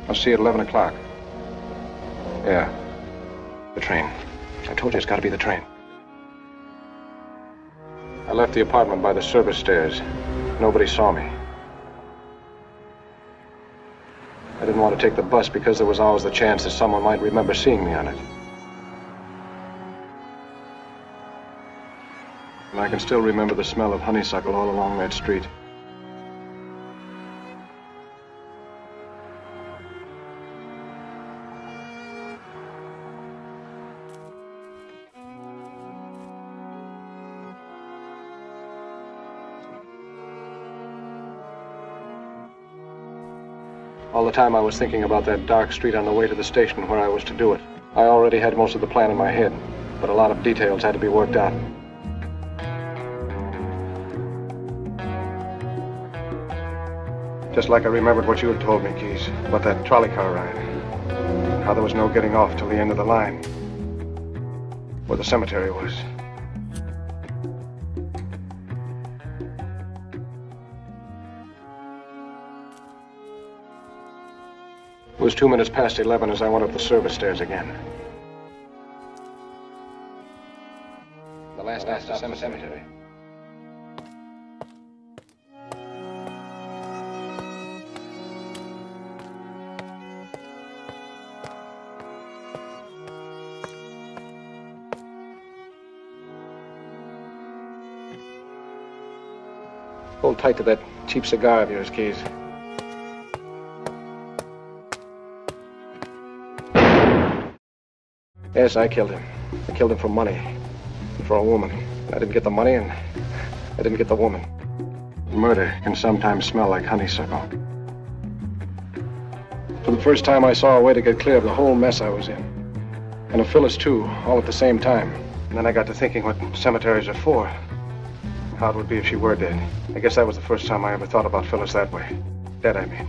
I'll see you at 11 o'clock. Yeah. The train. I told you it's got to be the train. I left the apartment by the service stairs. Nobody saw me. I didn't want to take the bus because there was always the chance that someone might remember seeing me on it. And I can still remember the smell of honeysuckle all along that street. All the time I was thinking about that dark street on the way to the station where I was to do it. I already had most of the plan in my head, but a lot of details had to be worked out. Just like I remembered what you had told me, Keys, about that trolley car ride. How there was no getting off till the end of the line, where the cemetery was. It was 2 minutes past 11 as I went up the service stairs again. The last stop to cemetery. Hold tight to that cheap cigar of yours, Keys. Yes, I killed him. I killed him for money. For a woman. I didn't get the money and I didn't get the woman. Murder can sometimes smell like honeysuckle. For the first time I saw a way to get clear of the whole mess I was in. And of Phyllis too, all at the same time. And then I got to thinking what cemeteries are for. How it would be if she were dead. I guess that was the first time I ever thought about Phyllis that way. Dead, I mean.